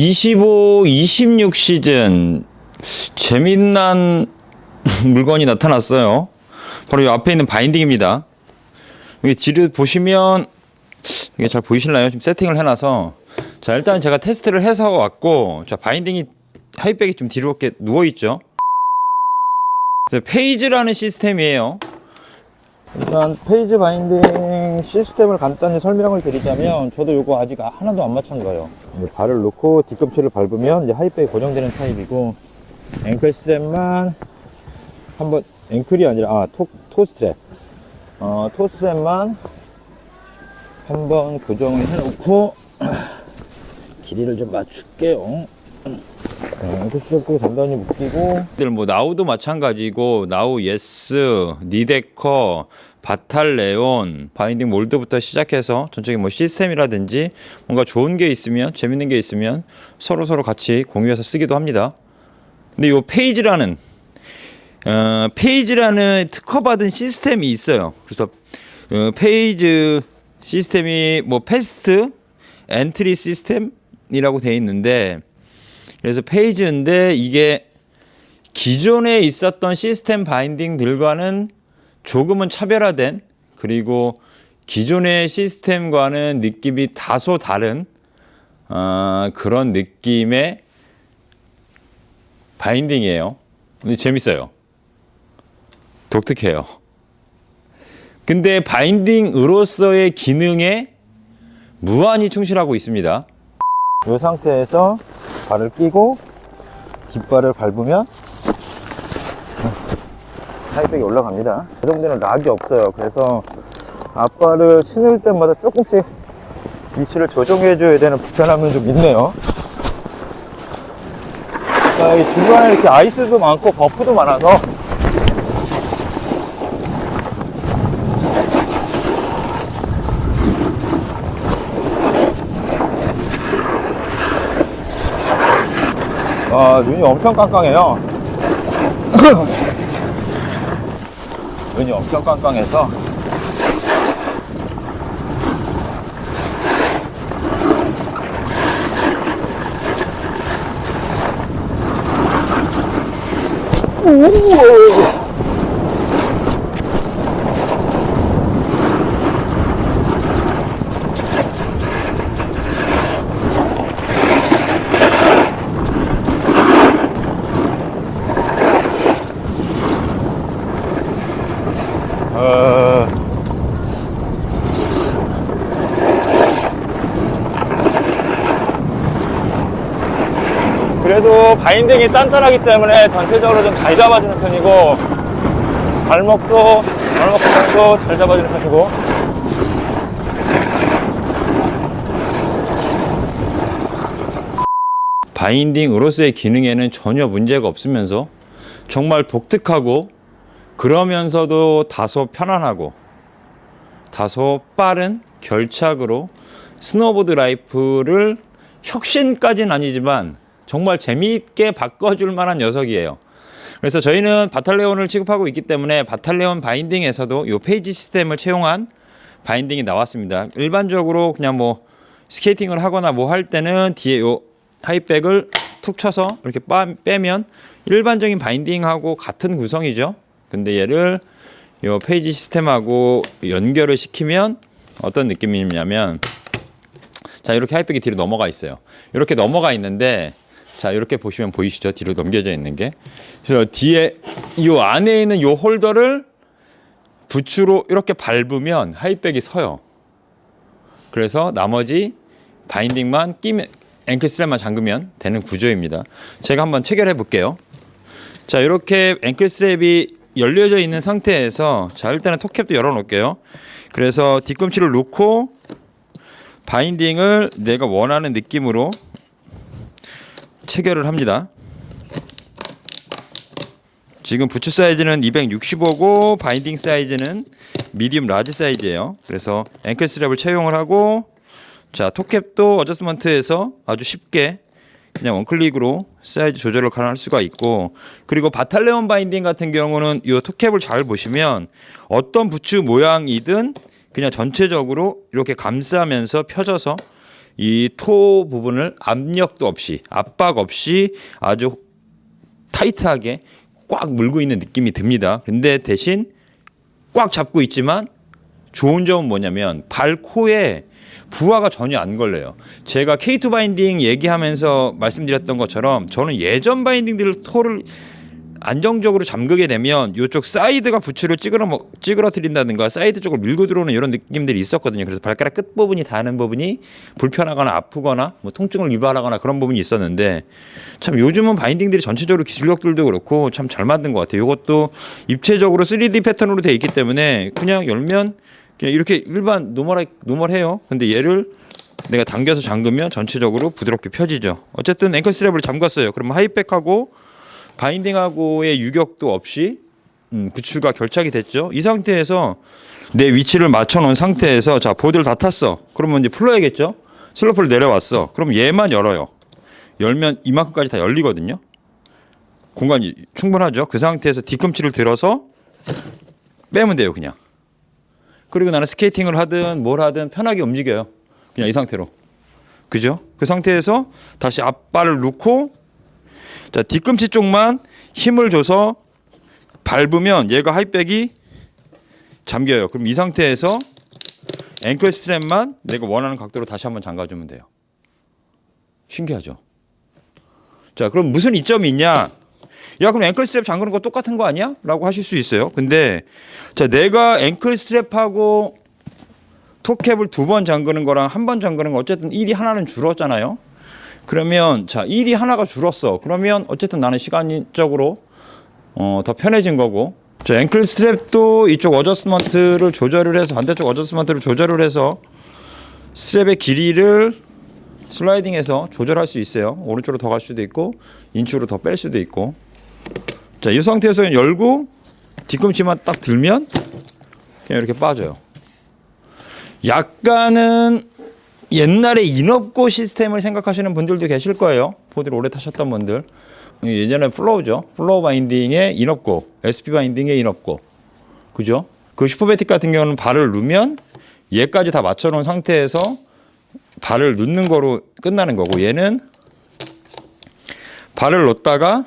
25, 26 시즌 재미난 물건이 나타났어요. 바로 이 앞에 있는 바인딩입니다. 여기 뒤를 보시면 이게 잘 보이실나요? 지금 세팅을 해놔서 자 일단 제가 테스트를 해서 왔고 자 바인딩이 하이백이 좀 뒤로 이렇게 누워있죠. 페이즈라는 시스템이에요. 일단 페이즈 바인딩 시스템을 간단히 설명을 드리자면 저도 이거 아직 하나도 안 맞춘 거예요. 발을 놓고 뒤꿈치를 밟으면 이제 하이백이 고정되는 타입이고 앵클 스트랩만 한번 앵클이 아니라 토 스트랩 토 스트랩만 한번 고정을 해놓고 길이를 좀 맞출게요. 앵클 스트랩도 단단히 묶이고 뭐 나우도 마찬가지고 나우 예스 니데커 바탈레온 바인딩 몰드부터 시작해서 전적인 뭐 시스템이라든지 뭔가 좋은 게 있으면 재밌는 게 있으면 서로 같이 공유해서 쓰기도 합니다. 근데 이 페이지라는 특허받은 시스템이 있어요. 그래서 페이지 시스템이 뭐 패스트 엔트리 시스템이라고 되어 있는데 그래서 페이지인데 이게 기존에 있었던 시스템 바인딩들과는 조금은 차별화된 그리고 기존의 시스템과는 느낌이 다소 다른 그런 느낌의 바인딩이에요. 근데 재밌어요. 독특해요. 근데 바인딩으로서의 기능에 무한히 충실하고 있습니다. 이 상태에서 발을 끼고 뒷발을 밟으면 하이백이 올라갑니다. 이 정도는 락이 없어요. 그래서 앞발을 신을 때마다 조금씩 위치를 조정해줘야 되는 불편함은 좀 있네요. 자, 이 주변에 이렇게 아이스도 많고 버프도 많아서 눈이 엄청 깜깜해요. 눈이 엄청 깜깜해서 그래도 바인딩이 단단하기 때문에 전체적으로 좀 잘 잡아주는 편이고 발목도 잘 잡아주는 편이고 바인딩으로서의 기능에는 전혀 문제가 없으면서 정말 독특하고 그러면서도 다소 편안하고 다소 빠른 결착으로 스노보드 라이프를 혁신까지는 아니지만 정말 재미있게 바꿔줄 만한 녀석이에요. 그래서 저희는 바탈레온을 취급하고 있기 때문에 바탈레온 바인딩에서도 이 페이지 시스템을 채용한 바인딩이 나왔습니다. 일반적으로 그냥 뭐 스케이팅을 하거나 뭐 할 때는 뒤에 요 하이백을 툭 쳐서 이렇게 빼면 일반적인 바인딩하고 같은 구성이죠. 근데 얘를 요 페이지 시스템하고 연결을 시키면 어떤 느낌이냐면 자 이렇게 하이백이 뒤로 넘어가 있어요. 이렇게 넘어가 있는데 자 이렇게 보시면 보이시죠? 뒤로 넘겨져 있는 게. 그래서 뒤에 이 안에 있는 이 홀더를 부츠로 이렇게 밟으면 하이백이 서요. 그래서 나머지 바인딩만 끼면 앵클 스트랩만 잠그면 되는 구조입니다. 제가 한번 체결해 볼게요. 자 이렇게 앵클 스트랩이 열려져 있는 상태에서 자 일단은 톱캡도 열어 놓을게요. 그래서 뒤꿈치를 놓고 바인딩을 내가 원하는 느낌으로 체결을 합니다. 지금 부츠 사이즈는 265고 바인딩 사이즈는 미디움 라지 사이즈예요. 그래서 앵클 스트랩을 채용을 하고 자 톱캡도 어저스먼트에서 아주 쉽게 그냥 원클릭으로 사이즈 조절을 가능할 수가 있고 그리고 바탈레온 바인딩 같은 경우는 이 톱캡을 잘 보시면 어떤 부츠 모양이든 그냥 전체적으로 이렇게 감싸면서 펴져서 이 토 부분을 압력도 없이 압박 없이 아주 타이트하게 꽉 물고 있는 느낌이 듭니다. 근데 대신 꽉 잡고 있지만 좋은 점은 뭐냐면 발코에 부하가 전혀 안 걸려요. 제가 K2 바인딩 얘기하면서 말씀드렸던 것처럼 저는 예전 바인딩들 토를 안정적으로 잠그게 되면 이쪽 사이드가 부츠를 찌그러뜨린다든가 사이드 쪽을 밀고 들어오는 이런 느낌들이 있었거든요. 그래서 발가락 끝 부분이 닿는 부분이 불편하거나 아프거나 뭐 통증을 유발하거나 그런 부분이 있었는데 참 요즘은 바인딩들이 전체적으로 기술력들도 그렇고 참 잘 만든 것 같아요. 이것도 입체적으로 3D 패턴으로 되어 있기 때문에 그냥 열면 그냥 이렇게 일반 노멀해요. 근데 얘를 내가 당겨서 잠그면 전체적으로 부드럽게 펴지죠. 어쨌든 앵클 스트랩을 잠갔어요. 그러면 하이백하고 바인딩하고의 유격도 없이 부츠가 결착이 됐죠. 이 상태에서 내 위치를 맞춰놓은 상태에서 자 보드를 다 탔어. 그러면 이제 풀러야겠죠. 슬로프를 내려왔어. 그럼 얘만 열어요. 열면 이만큼까지 다 열리거든요. 공간이 충분하죠. 그 상태에서 뒤꿈치를 들어서 빼면 돼요. 그냥. 그리고 나는 스케이팅을 하든 뭘 하든 편하게 움직여요. 그냥 이 상태로. 그죠? 그 상태에서 다시 앞발을 놓고 자, 뒤꿈치 쪽만 힘을 줘서 밟으면 얘가 하이백이 잠겨요. 그럼 이 상태에서 앵클 스트랩만 내가 원하는 각도로 다시 한번 잠가주면 돼요. 신기하죠? 자, 그럼 무슨 이점이 있냐? 야, 그럼 앵클 스트랩 잠그는 거 똑같은 거 아니야? 라고 하실 수 있어요. 근데 자, 내가 앵클 스트랩하고 토캡을 2번 잠그는 거랑 1번 잠그는 거 어쨌든 1이 하나는 줄었잖아요. 그러면 자 1이 하나가 줄었어. 그러면 어쨌든 나는 시간적으로 더 편해진 거고. 자 앵클 스트랩도 이쪽 어저스먼트를 조절을 해서 반대쪽 어저스먼트를 조절을 해서 스트랩의 길이를 슬라이딩해서 조절할 수 있어요. 오른쪽으로 더 갈 수도 있고 인쪽으로 더 뺄 수도 있고. 자 이 상태에서 열고 뒤꿈치만 딱 들면 그냥 이렇게 빠져요. 약간은 옛날에 인업고 시스템을 생각하시는 분들도 계실 거예요. 보드를 오래 타셨던 분들. 예전에 플로우죠. 플로우 바인딩의 인업고, SP 바인딩의 인업고. 그죠? 그 슈퍼매틱 같은 경우는 발을 누면 얘까지 다 맞춰놓은 상태에서 발을 놓는 거로 끝나는 거고 얘는 발을 놓다가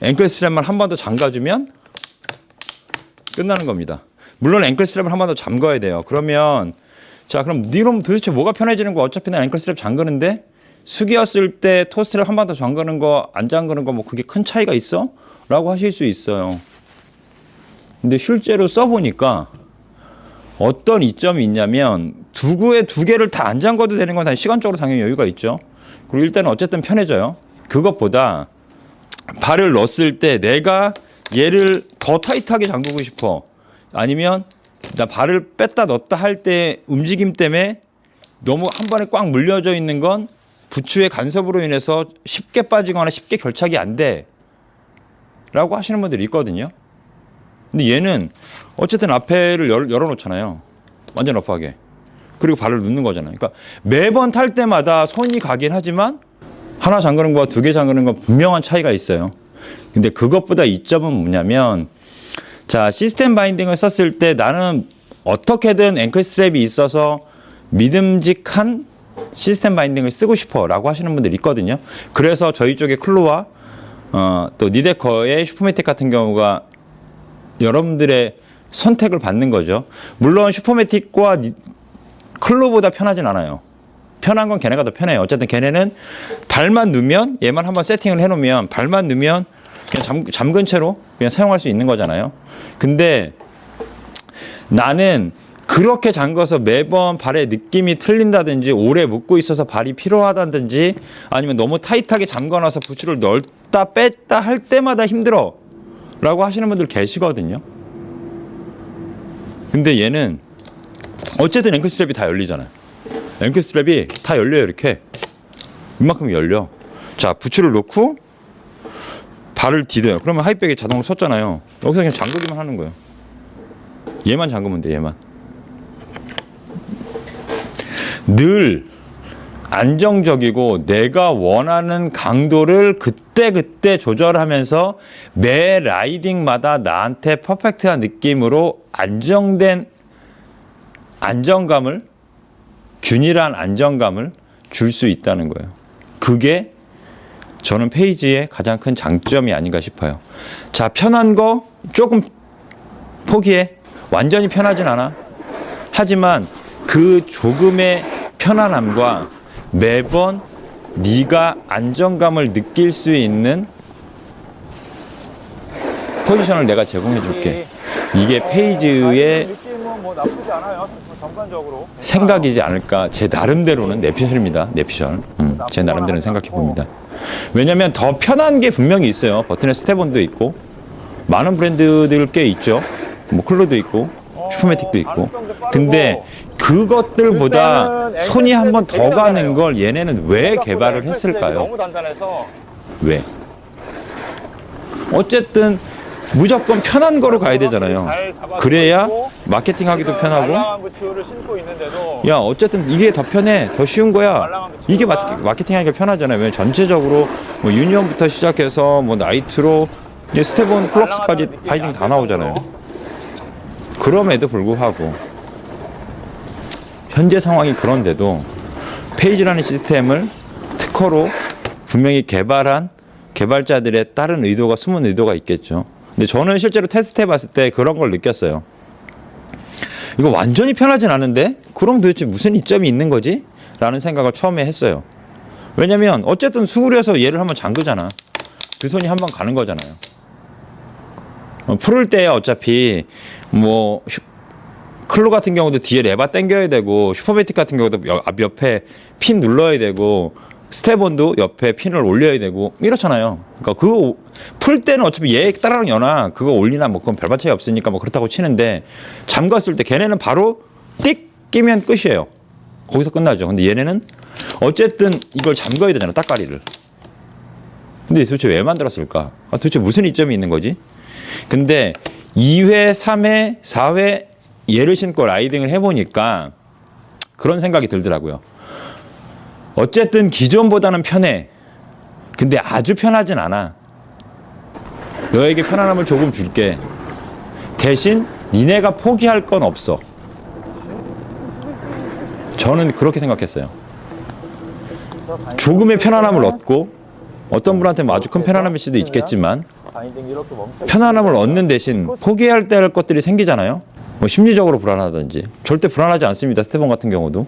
앵클 스트랩만 한 번 더 잠가주면 끝나는 겁니다. 물론 앵클 스트랩을 한 번 더 잠가야 돼요. 그러면 자 그럼 니놈 도대체 뭐가 편해지는 거 어차피 난 앵클 스트랩 잠그는데 숙였을 때 토 스트랩 한 번 더 잠그는 거 안 잠그는 거 뭐 그게 큰 차이가 있어? 라고 하실 수 있어요. 근데 실제로 써보니까 어떤 이점이 있냐면 두구에 2개를 다 안 잠궈도 되는 건 시간적으로 당연히 여유가 있죠. 그리고 일단은 어쨌든 편해져요. 그것보다 발을 넣었을 때 내가 얘를 더 타이트하게 잠그고 싶어. 아니면 나 발을 뺐다 넣었다 할 때 움직임 때문에 너무 한 번에 꽉 물려져 있는 건 부츠의 간섭으로 인해서 쉽게 빠지거나 쉽게 결착이 안 돼. 라고 하시는 분들이 있거든요. 근데 얘는 어쨌든 앞에를 열어놓잖아요. 완전 러프하게. 그리고 발을 넣는 거잖아요. 그러니까 매번 탈 때마다 손이 가긴 하지만 하나 잠그는 거와 2개 잠그는 건 분명한 차이가 있어요. 근데 그것보다 이점은 뭐냐면 자, 시스템 바인딩을 썼을 때 나는 어떻게든 앵클 스트랩이 있어서 믿음직한 시스템 바인딩을 쓰고 싶어 라고 하시는 분들이 있거든요. 그래서 저희 쪽에 클루와 또 니데커의 슈퍼매틱 같은 경우가 여러분들의 선택을 받는 거죠. 물론 슈퍼매틱과 클루보다 편하진 않아요. 편한 건 걔네가 더 편해요. 어쨌든 걔네는 발만 넣으면 얘만 한번 세팅을 해놓으면 발만 넣으면 그냥 잠근 채로 그냥 사용할 수 있는 거잖아요. 근데 나는 그렇게 잠궈서 매번 발의 느낌이 틀린다든지 오래 묶고 있어서 발이 피로하다든지 아니면 너무 타이트하게 잠궈놔서 부츠를 넣었다 뺐다 할 때마다 힘들어 라고 하시는 분들 계시거든요. 근데 얘는 어쨌든 앵클 스트랩이 다 열리잖아요. 앵클 스트랩이 다 열려요. 이렇게 이만큼 열려. 자 부츠를 넣고 발을 디뎌요. 그러면 하이백이 자동으로 섰잖아요. 여기서 그냥 잠그기만 하는 거예요. 얘만 잠그면 돼. 얘만. 늘 안정적이고 내가 원하는 강도를 그때그때 조절하면서 매 라이딩마다 나한테 퍼펙트한 느낌으로 안정된 안정감을 균일한 안정감을 줄 수 있다는 거예요. 그게 저는 페이지의 가장 큰 장점이 아닌가 싶어요. 자, 편한 거 조금 포기해. 완전히 편하진 않아. 하지만 그 조금의 편안함과 매번 네가 안정감을 느낄 수 있는 포지션을 내가 제공해 줄게. 이게 페이지의 느낌은 뭐 나쁘지 않아요. 전반적으로. 생각이지 않을까. 제 나름대로는 내피셜입니다. 내피셜. 제 나름대로는 생각해 봅니다. 왜냐면 더 편한 게 분명히 있어요. 버튼에 스텝온도 있고 많은 브랜드들 꽤 있죠. 뭐 클로도 있고 슈퍼매틱도 있고. 근데 그것들보다 손이 한 번 더 가는 걸 얘네는 왜 개발을 했을까요? 너무 단단해서. 왜? 어쨌든 무조건 편한 거로 가야 되잖아요. 그래야 마케팅하기도 편하고. 말랑한 부츠를 신고 있는데도 야, 어쨌든 이게 더 편해. 더 쉬운 거야. 이게 마케팅하기가 편하잖아요. 왜냐면 전체적으로 뭐 유니온부터 시작해서 뭐 나이트로 이제 스텝온 플럭스까지 바이딩 다 나오잖아요. 그럼에도 불구하고 현재 상황이 그런데도 페이지라는 시스템을 특허로 분명히 개발한 개발자들의 다른 의도가, 숨은 의도가 있겠죠. 근데 저는 실제로 테스트 해봤을 때 그런 걸 느꼈어요. 이거 완전히 편하진 않은데 그럼 도대체 무슨 이점이 있는 거지? 라는 생각을 처음에 했어요. 왜냐면 어쨌든 수그려서 얘를 한번 잠그잖아. 그 손이 한번 가는 거잖아요. 풀을 때 어차피 뭐 클로 같은 경우도 뒤에 레바 당겨야 되고 슈퍼매틱 같은 경우도 옆에 핀 눌러야 되고 스텝온도 옆에 핀을 올려야 되고 이렇잖아요. 그러니까 그거 풀 때는 어차피 얘 따라랑 연하 그거 올리나 뭐 그건 별반 차이 없으니까 뭐 그렇다고 치는데 잠갔을 때 걔네는 바로 띡 끼면 끝이에요. 거기서 끝나죠. 근데 얘네는 어쨌든 이걸 잠가야 되잖아, 따까리를. 근데 도대체 왜 만들었을까? 도대체 무슨 이점이 있는 거지? 근데 2회, 3회, 4회 얘를 신고 라이딩을 해보니까 그런 생각이 들더라고요. 어쨌든 기존보다는 편해. 근데 아주 편하진 않아. 너에게 편안함을 조금 줄게. 대신 니네가 포기할 건 없어. 저는 그렇게 생각했어요. 조금의 편안함을 얻고 어떤 분한테는 아주 큰 편안함일 수도 있겠지만 편안함을 얻는 대신 포기해야 될 것들이 생기잖아요. 뭐 심리적으로 불안하다든지. 절대 불안하지 않습니다. 스테본 같은 경우도.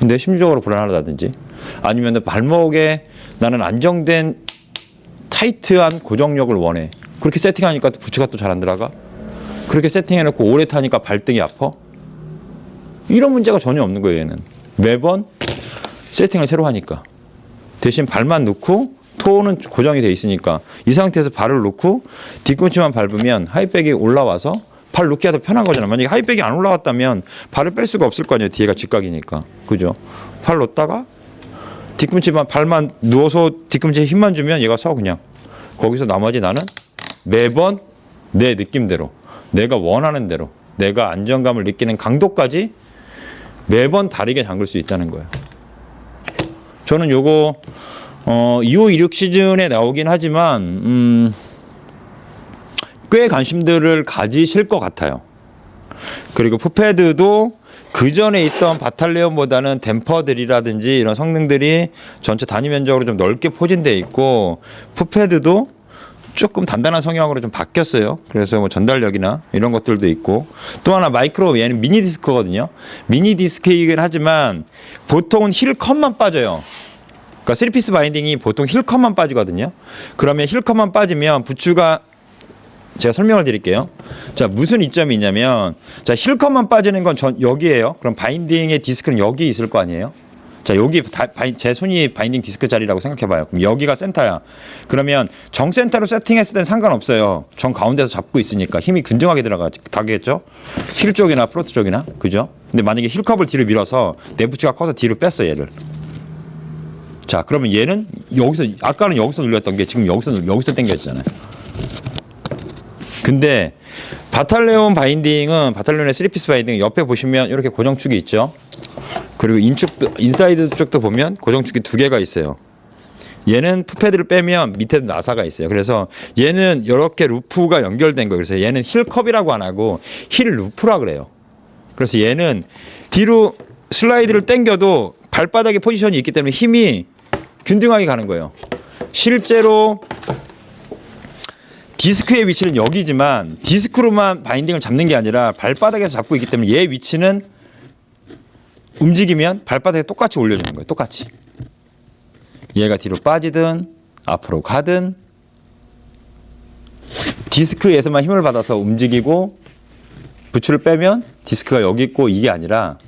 근데 심리적으로 불안하다든지 아니면 발목에 나는 안정된 타이트한 고정력을 원해. 그렇게 세팅하니까 부츠가 또 잘 안 들어가. 그렇게 세팅해놓고 오래 타니까 발등이 아파. 이런 문제가 전혀 없는 거예요. 얘는 매번 세팅을 새로 하니까. 대신 발만 넣고 토는 고정이 돼 있으니까 이 상태에서 발을 놓고 뒤꿈치만 밟으면 하이백이 올라와서 발 놓기가 더 편한 거잖아. 만약에 하이백이 안 올라왔다면 발을 뺄 수가 없을 거 아니에요. 뒤에가 직각이니까. 그죠? 팔 놓다가 뒤꿈치만 발만 누워서 뒤꿈치에 힘만 주면 얘가 서 그냥. 거기서 나머지 나는 매번 내 느낌대로 내가 원하는 대로 내가 안정감을 느끼는 강도까지 매번 다르게 잠글 수 있다는 거예요. 저는 요거 25, 26 시즌에 나오긴 하지만 꽤 관심들을 가지실 것 같아요. 그리고 푸패드도 그 전에 있던 바탈레온보다는 댐퍼들이라든지 이런 성능들이 전체 단위 면적으로 좀 넓게 포진되어 있고 푸패드도 조금 단단한 성향으로 좀 바뀌었어요. 그래서 뭐 전달력이나 이런 것들도 있고 또 하나 마이크로 얘는 미니 디스크거든요. 미니 디스크이긴 하지만 보통은 힐 컷만 빠져요. 그러니까 3피스 바인딩이 보통 힐 컷만 빠지거든요. 그러면 힐 컷만 빠지면 부츠가 제가 설명을 드릴게요. 자, 무슨 이점이 있냐면 자, 힐컷만 빠지는 건 여기에요. 그럼 바인딩의 디스크는 여기 있을 거 아니에요. 자, 여기 제 손이 바인딩 디스크 자리라고 생각해봐요. 그럼 여기가 센터야. 그러면 정센터로 세팅했을 땐 상관없어요. 정 가운데서 잡고 있으니까 힘이 균등하게 들어가겠죠. 힐 쪽이나 프로트 쪽이나. 그죠? 근데 만약에 힐컵을 뒤로 밀어서 내 부츠가 커서 뒤로 뺐어 얘를. 자, 그러면 얘는 여기서 아까는 여기서 눌렸던 게 지금 여기서 당겨지잖아요. 근데 바탈레온 바인딩은 바탈레온의 3피스 바인딩 옆에 보시면 이렇게 고정축이 있죠. 그리고 인사이드 쪽도 보면 고정축이 2개가 있어요. 얘는 푸패드를 빼면 밑에도 나사가 있어요. 그래서 얘는 이렇게 루프가 연결된 거예요. 그래서 얘는 힐컵이라고 안 하고 힐 루프라 그래요. 그래서 얘는 뒤로 슬라이드를 당겨도 발바닥에 포지션이 있기 때문에 힘이 균등하게 가는 거예요. 실제로 디스크의 위치는 여기지만 디스크로만 바인딩을 잡는 게 아니라 발바닥에서 잡고 있기 때문에 얘 위치는 움직이면 발바닥에 똑같이 올려주는 거예요. 똑같이. 얘가 뒤로 빠지든 앞으로 가든 디스크에서만 힘을 받아서 움직이고 부츠를 빼면 디스크가 여기 있고 이게 아니라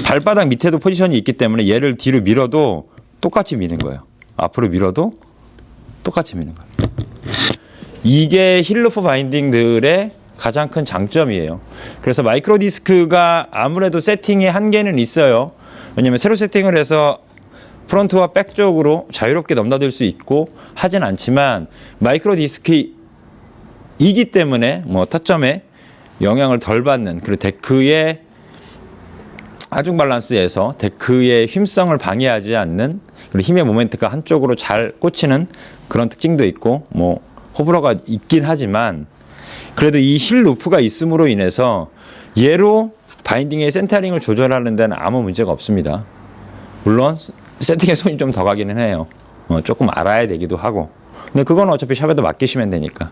발바닥 밑에도 포지션이 있기 때문에 얘를 뒤로 밀어도 똑같이 미는 거예요. 앞으로 밀어도 똑같이 미는 거예요. 이게 힐러프 바인딩들의 가장 큰 장점이에요. 그래서 마이크로 디스크가 아무래도 세팅의 한계는 있어요. 왜냐하면 새로 세팅을 해서 프론트와 백 쪽으로 자유롭게 넘나들 수 있고 하진 않지만 마이크로 디스크이기 때문에 뭐 타점에 영향을 덜 받는 그리고 데크의 하중 밸런스에서 데크의 힘성을 방해하지 않는 그리고 힘의 모멘트가 한쪽으로 잘 꽂히는 그런 특징도 있고 뭐 호불호가 있긴 하지만 그래도 이 힐 루프가 있음으로 인해서 얘로 바인딩의 센터링을 조절하는 데는 아무 문제가 없습니다. 물론 세팅에 손이 좀 더 가기는 해요. 조금 알아야 되기도 하고. 근데 그건 어차피 샵에도 맡기시면 되니까.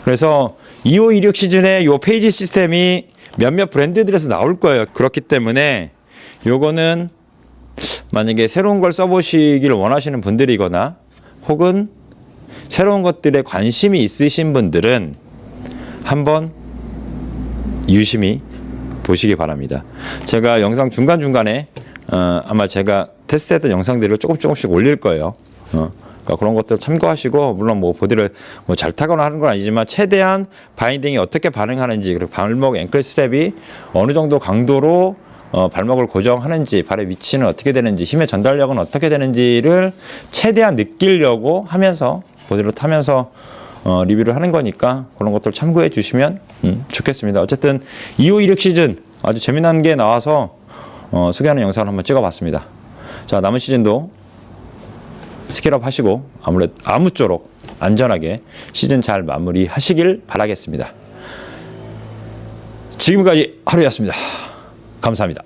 그래서 2526 시즌에 요 페이지 시스템이 몇몇 브랜드들에서 나올 거예요. 그렇기 때문에 요거는 만약에 새로운 걸 써보시길 원하시는 분들이거나 혹은 새로운 것들에 관심이 있으신 분들은 한번 유심히 보시기 바랍니다. 제가 영상 중간중간에 아마 제가 테스트했던 영상들을 조금씩 올릴 거예요. 그러니까 그런 것들 참고하시고 물론 뭐 보드를 뭐 잘 타거나 하는 건 아니지만 최대한 바인딩이 어떻게 반응하는지 그리고 발목 앵클 스트랩이 어느 정도 강도로 발목을 고정하는지 발의 위치는 어떻게 되는지 힘의 전달력은 어떻게 되는지를 최대한 느끼려고 하면서 보드를 타면서 리뷰를 하는 거니까 그런 것들 참고해 주시면 좋겠습니다. 어쨌든 2526 시즌 아주 재미난 게 나와서 소개하는 영상을 한번 찍어봤습니다. 자, 남은 시즌도 스킬업 하시고 아무쪼록 안전하게 시즌 잘 마무리하시길 바라겠습니다. 지금까지 하루였습니다. 감사합니다.